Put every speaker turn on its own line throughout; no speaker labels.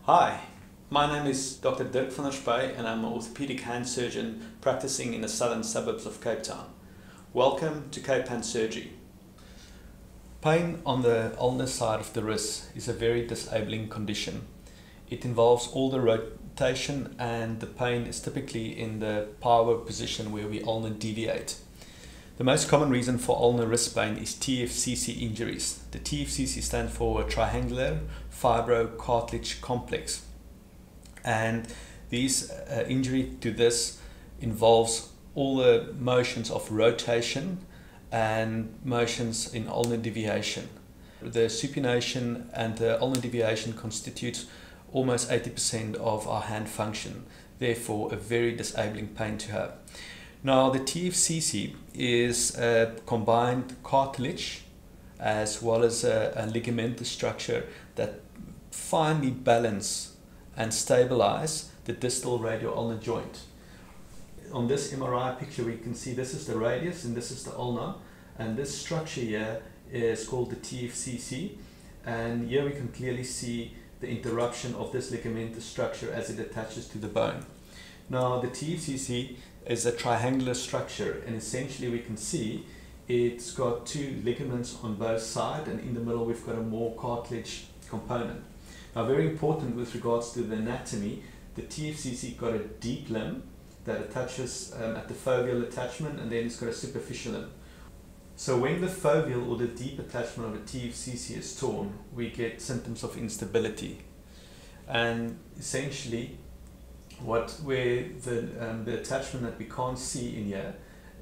Hi, my name is Dr. Dirk van der Spy and I'm an orthopedic hand surgeon practicing in the southern suburbs of Cape Town. Welcome to Cape Hand Surgery. Pain on the ulnar side of the wrist is a very disabling condition. It involves all the rotation and the pain is typically in the power position where we ulnar deviate. The most common reason for ulnar wrist pain is Tfcc injuries. The Tfcc stands for triangular fibrocartilage complex, and these injury to this involves all the motions of rotation and motions in ulnar deviation. The supination and the ulnar deviation constitutes almost 80% of our hand function, therefore a very disabling pain to have. Now the Tfcc is a combined cartilage as well as a ligamentous structure that finely balance and stabilize the distal radio-ulnar joint. On this MRI picture we can see this is the radius and this is the ulnar, and this structure here is called the Tfcc, and here we can clearly see the interruption of this ligamentous structure as it attaches to the bone. Now the Tfcc is a triangular structure, and essentially we can see it's got two ligaments on both sides, and in the middle we've got a more cartilage component. Now very important with regards to the anatomy, the Tfcc got a deep limb that attaches at the foveal attachment, and then it's got a superficial limb. So when the foveal or the deep attachment of a Tfcc is torn, we get symptoms of instability, and essentially where the attachment that we can't see in here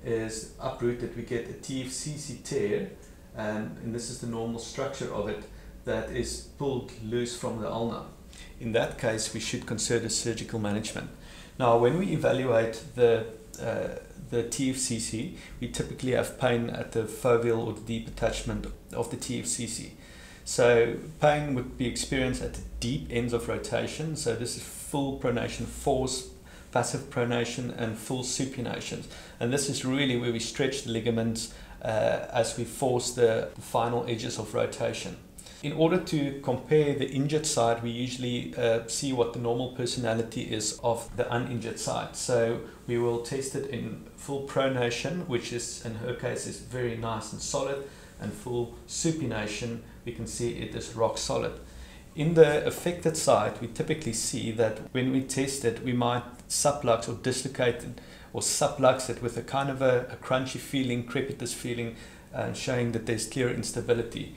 is uprooted, we get a Tfcc tear, and this is the normal structure of it that is pulled loose from the ulnar. In that case we should consider surgical management. Now when we evaluate the Tfcc, we typically have pain at the foveal or the deep attachment of the Tfcc. So pain would be experienced at the deep ends of rotation, so this is full pronation force, passive pronation and full supination, and this is really where we stretch the ligaments as we force the final edges of rotation. In order to compare the injured side, we usually see what the normal personality is of the uninjured side. So we will test it in full pronation, which is in her case is very nice and solid, and full supination, we can see it is rock solid. In the affected side, we typically see that when we test it, we might sublux or dislocate it or sublux it with a kind of a crunchy feeling, crepitous feeling, showing that there's clear instability.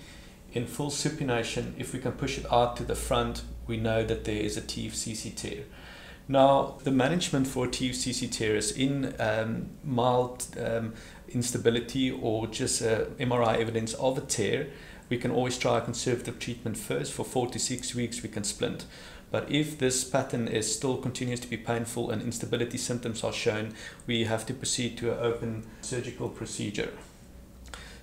In full supination, if we can push it out to the front, we know that there is a Tfcc tear. Now, the management for Tfcc tear is in mild instability or just MRI evidence of a tear. We can always try a conservative treatment first. For 4 to 6 weeks we can splint. But if this pattern is still continues to be painful and instability symptoms are shown, we have to proceed to an open surgical procedure.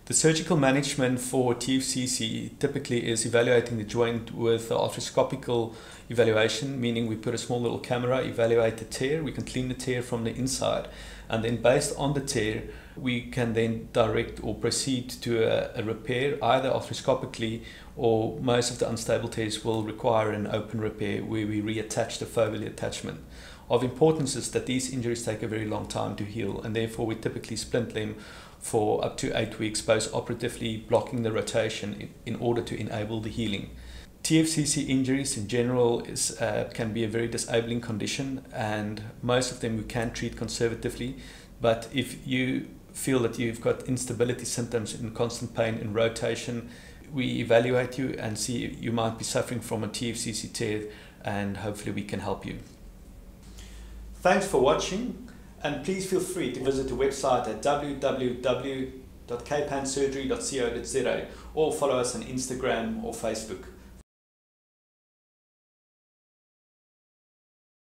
The surgical management for Tfcc typically is evaluating the joint with arthroscopical evaluation, meaning we put a small little camera, evaluate the tear, we can clean the tear from the inside, and then based on the tear we can then direct or proceed to a repair, either arthroscopically, or most of the unstable tears will require an open repair where we reattach the foveal attachment. Of importance is that these injuries take a very long time to heal, and therefore we typically splint them for up to 8 weeks post-operatively, blocking the rotation in order to enable the healing. Tfcc injuries in general can be a very disabling condition, and most of them we can treat conservatively, but if you feel that you've got instability symptoms and constant pain in rotation, we evaluate you and see you might be suffering from a Tfcc tear, and hopefully we can help you. Thanks for watching, and please feel free to visit the website at www.capehandsurgery.co.za or follow us on Instagram or Facebook.